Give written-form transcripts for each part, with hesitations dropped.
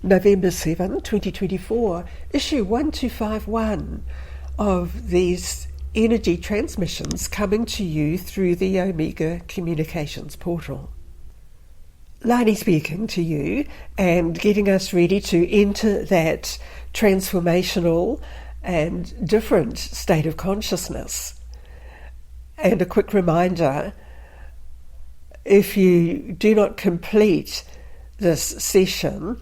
November 7, 2024, issue 1251 of these energy transmissions coming to you through the Omega Communications portal. Lani speaking to you and getting us ready to enter that transformational and different state of consciousness. And a quick reminder, if you do not complete this session,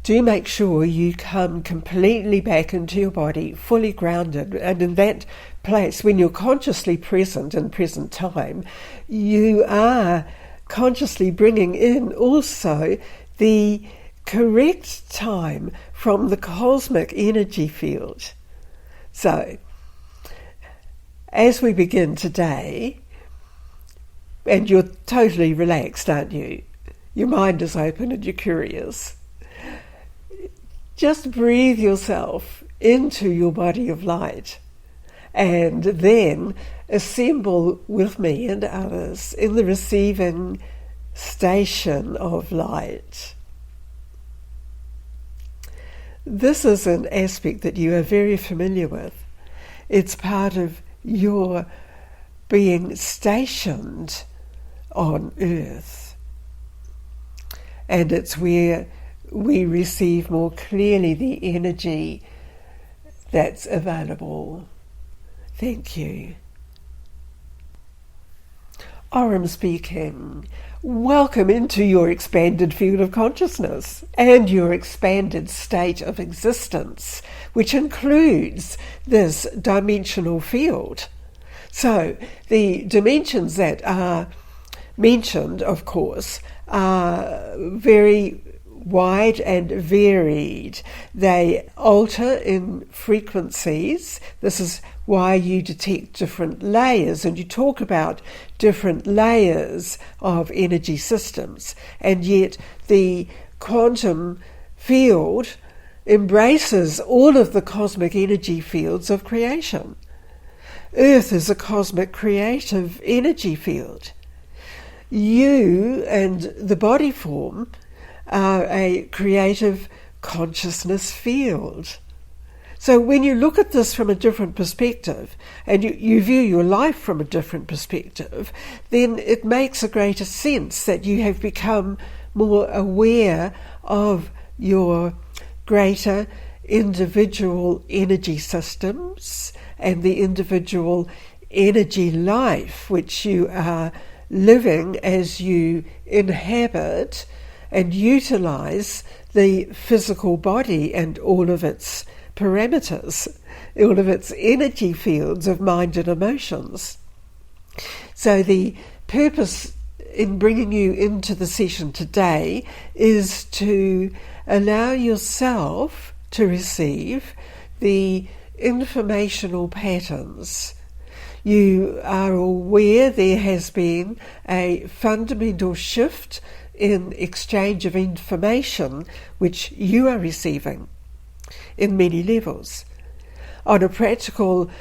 do make sure you come completely back into your body, fully grounded, and in that place, when you're consciously present in present time, you are consciously bringing in also the correct time from the cosmic energy field. So, as we begin today, and you're totally relaxed, aren't you? Your mind is open and you're curious. Just breathe yourself into your body of light and then assemble with me and others in the receiving station of light. This is an aspect that you are very familiar with. It's part of your being stationed on Earth. And it's where we receive more clearly the energy that's available. Thank you. Aurum speaking. Welcome into your expanded field of consciousness and your expanded state of existence, which includes this dimensional field. So the dimensions that are mentioned, of course, are very wide and varied. They alter in frequencies. This is why you detect different layers and you talk about different layers of energy systems. And yet the quantum field embraces all of the cosmic energy fields of creation. Earth is a cosmic creative energy field. You and the body form are a creative consciousness field. So when you look at this from a different perspective and you view your life from a different perspective, then it makes a greater sense that you have become more aware of your greater individual energy systems and the individual energy life which you are living as you inhabit and utilize the physical body and all of its parameters, all of its energy fields of mind and emotions. So the purpose in bringing you into the session today is to allow yourself to receive the informational patterns. You are aware there has been a fundamental shift in exchange of information which you are receiving in many levels. On a practical,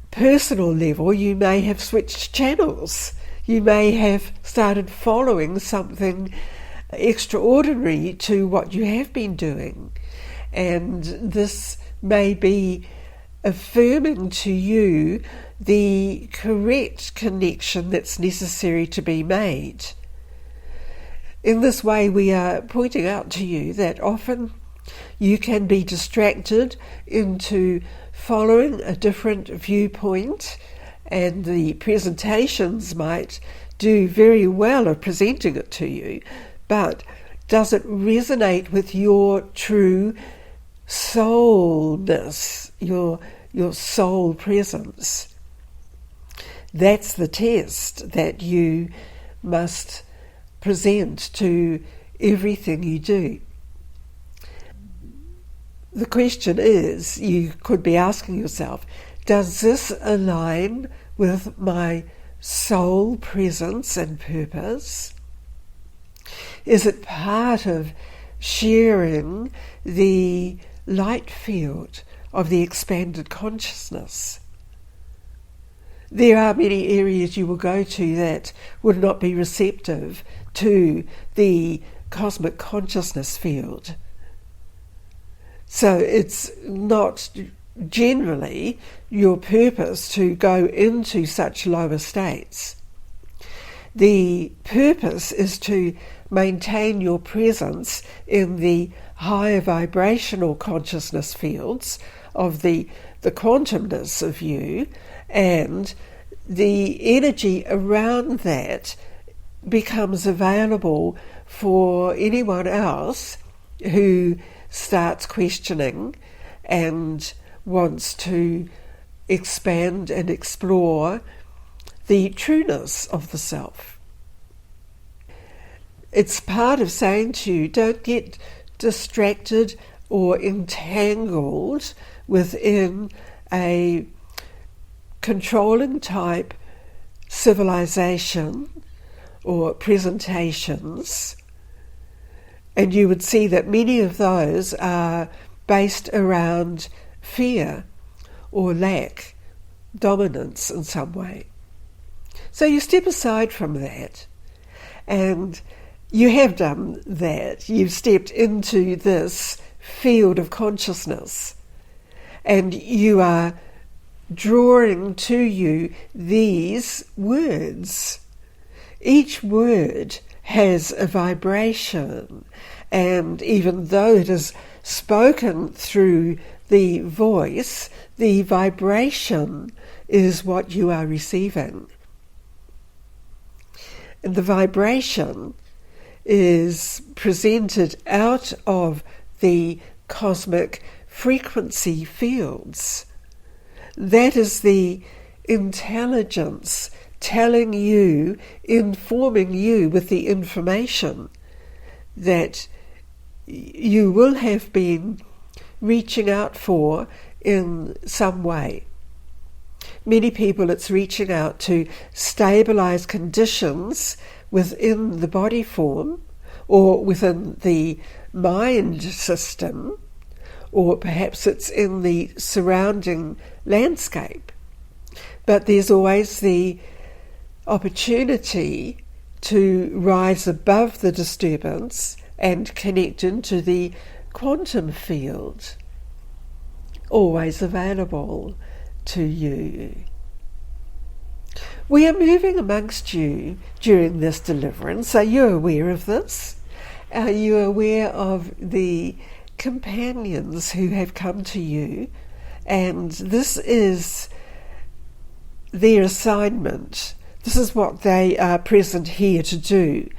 personal level, you may have switched channels. You may have started following something extraordinary to what you have been doing. And this may be affirming to you the correct connection that's necessary to be made. In this way, we are pointing out to you that often you can be distracted into following a different viewpoint, and the presentations might do very well of presenting it to you, but does it resonate with your true soulness, your soul presence? That's the test that you must present to everything you do. The question is, you could be asking yourself, does this align with my soul presence and purpose? Is it part of sharing the light field of the expanded consciousness? There are many areas you will go to that would not be receptive to the cosmic consciousness field. So it's not generally your purpose to go into such lower states. The purpose is to maintain your presence in the higher vibrational consciousness fields of the quantumness of you, and the energy around that becomes available for anyone else who starts questioning and wants to expand and explore the trueness of the self. It's part of saying to you, don't get distracted or entangled within a controlling type civilization or presentations. And you would see that many of those are based around fear or lack, dominance in some way. So you step aside from that, and you have done that. You've stepped into this field of consciousness, and you are drawing to you these words. Each word has a vibration, and even though it is spoken through the voice, the vibration is what you are receiving. And the vibration is presented out of the cosmic frequency fields. That is the intelligence telling you, informing you with the information that you will have been reaching out for in some way. Many people, it's reaching out to stabilize conditions within the body form or within the mind system, or perhaps it's in the surrounding landscape. But there's always the opportunity to rise above the disturbance and connect into the quantum field, always available to you. We are moving amongst you during this deliverance. Are you aware of this? Are you aware of the companions who have come to you? And this is their assignment. This is what they are present here to do,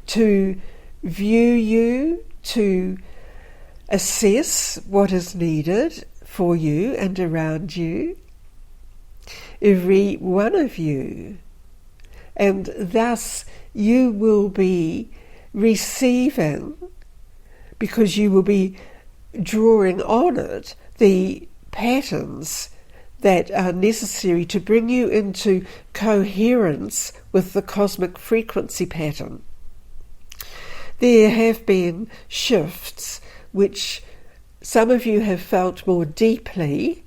to view you, to assess what is needed for you and around you, every one of you. And thus you will be receiving, because you will be drawing on it, the patterns that are necessary to bring you into coherence with the cosmic frequency pattern. There have been shifts which some of you have felt more deeply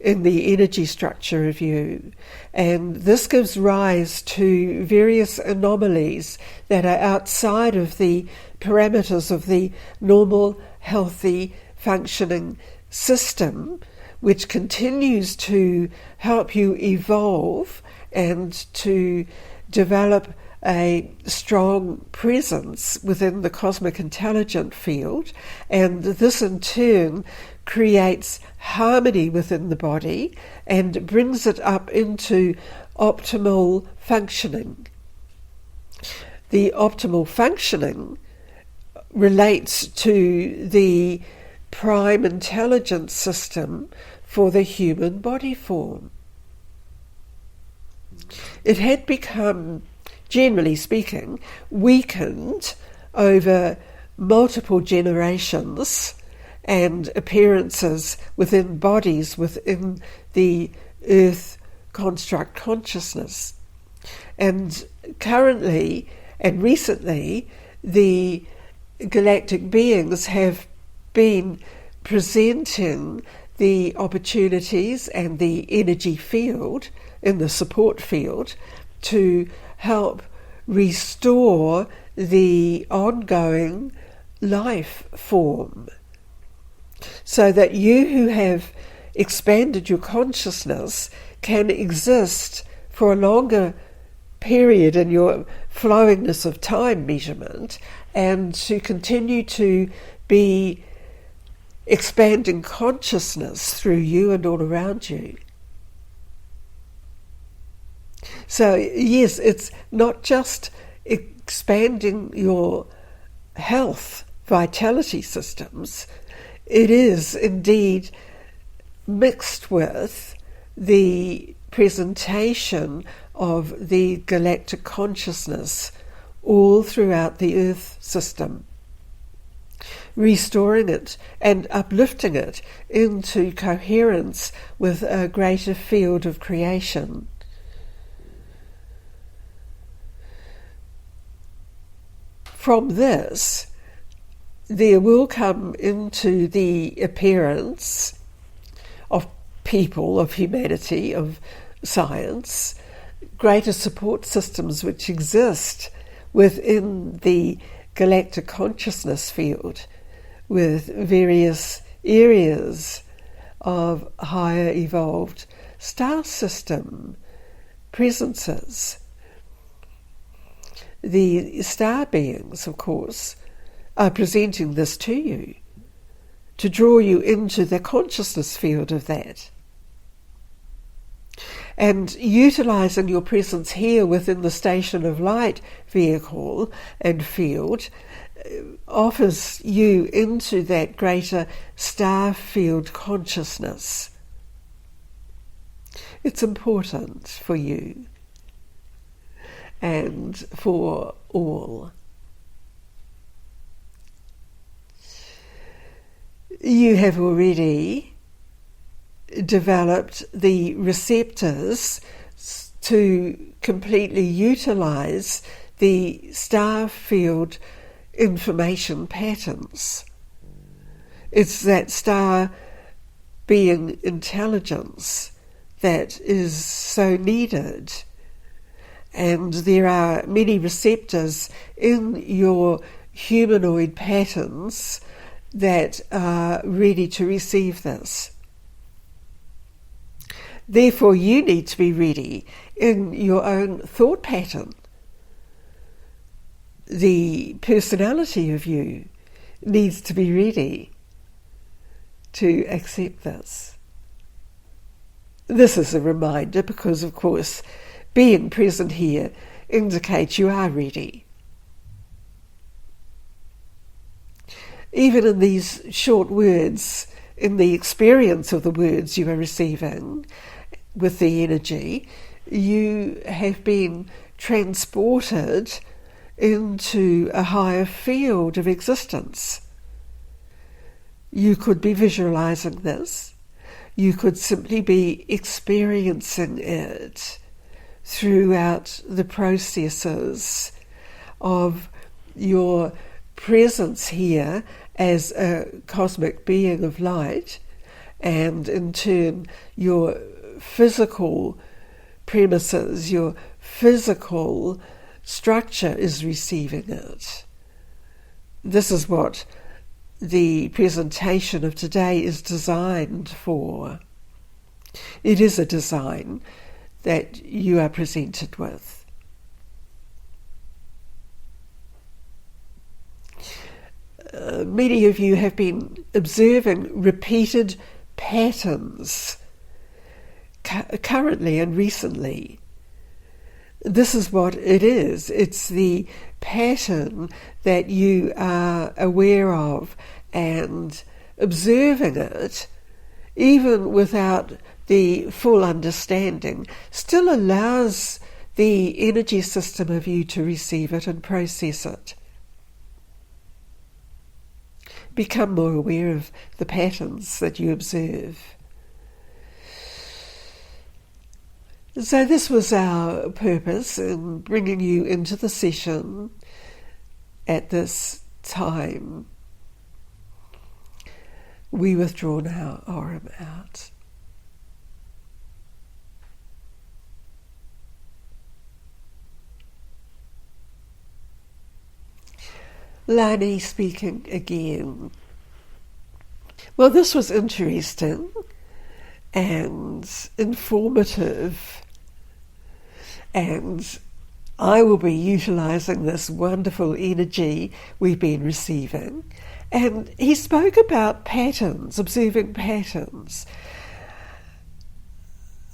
in the energy structure of you, and this gives rise to various anomalies that are outside of the parameters of the normal, healthy, functioning system, which continues to help you evolve and to develop a strong presence within the cosmic intelligent field, and this in turn creates harmony within the body and brings it up into optimal functioning. The optimal functioning relates to the prime intelligence system for the human body form. It had become, generally speaking, weakened over multiple generations and appearances within bodies within the earth construct consciousness. And currently and recently, the galactic beings have been presenting the opportunities and the energy field in the support field to help restore the ongoing life form, so that you who have expanded your consciousness can exist for a longer period in your flowingness of time measurement, and to continue to be expanding consciousness through you and all around you. So yes, it's not just expanding your health, vitality systems, it is indeed mixed with the presentation of the galactic consciousness all throughout the Earth system, restoring it and uplifting it into coherence with a greater field of creation. From this, there will come into the appearance of people, of humanity, of science, greater support systems which exist within the galactic consciousness field, with various areas of higher evolved star system presences. The star beings, of course, are presenting this to you, to draw you into the consciousness field of that. And utilising your presence here within the Station of Light vehicle and field offers you into that greater star field consciousness. It's important for you and for all. You have already developed the receptors to completely utilise the star field information patterns. It's that star being intelligence that is so needed. And there are many receptors in your humanoid patterns that are ready to receive this. Therefore, you need to be ready in your own thought pattern. The personality of you needs to be ready to accept this. This is a reminder because, of course, being present here indicates you are ready. Even in these short words, in the experience of the words you are receiving with the energy, you have been transported into a higher field of existence. You could be visualizing this. You could simply be experiencing it throughout the processes of your presence here as a cosmic being of light, and in turn your physical premises, your physical structure is receiving it. This is what the presentation of today is designed for. It is a design that you are presented with. Many of you have been observing repeated patterns currently and recently. This is what it is. It's the pattern that you are aware of, and observing it, even without the full understanding, still allows the energy system of you to receive it and process it. Become more aware of the patterns that you observe. So this was our purpose in bringing you into the session at this time. We withdraw now, Aurum out. Lani speaking again. Well, this was interesting and informative, and I will be utilising this wonderful energy we've been receiving. And he spoke about patterns, observing patterns.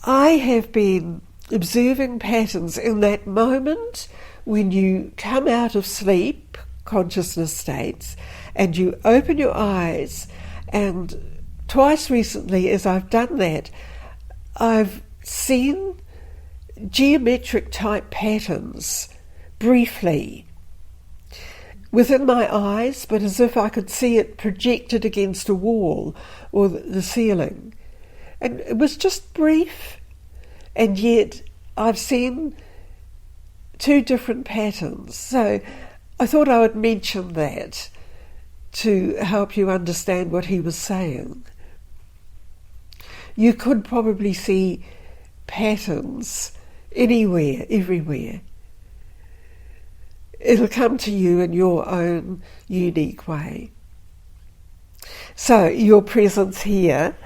I have been observing patterns in that moment when you come out of sleep, consciousness states, and you open your eyes. And twice recently, as I've done that, I've seen geometric type patterns briefly within my eyes, but as if I could see it projected against a wall or the ceiling. And it was just brief, and yet I've seen two different patterns. So I thought I would mention that to help you understand what he was saying. You could probably see patterns anywhere, everywhere. It'll come to you in your own unique way. So your presence here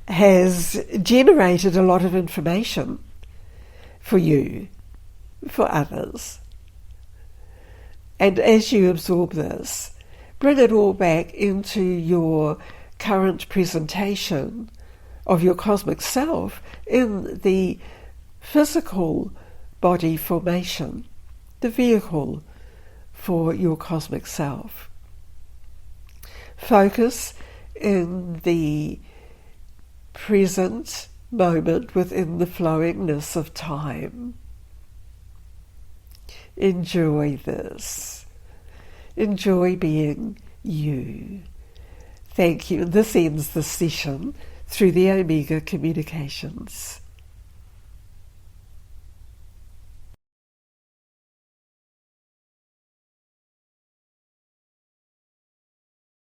has generated a lot of information for you, for others. And as you absorb this, bring it all back into your current presentation of your cosmic self in the physical body formation, the vehicle for your cosmic self. Focus in the present moment within the flowingness of time. Enjoy this. Enjoy being you. Thank you. And this ends the session through the Omega Communications.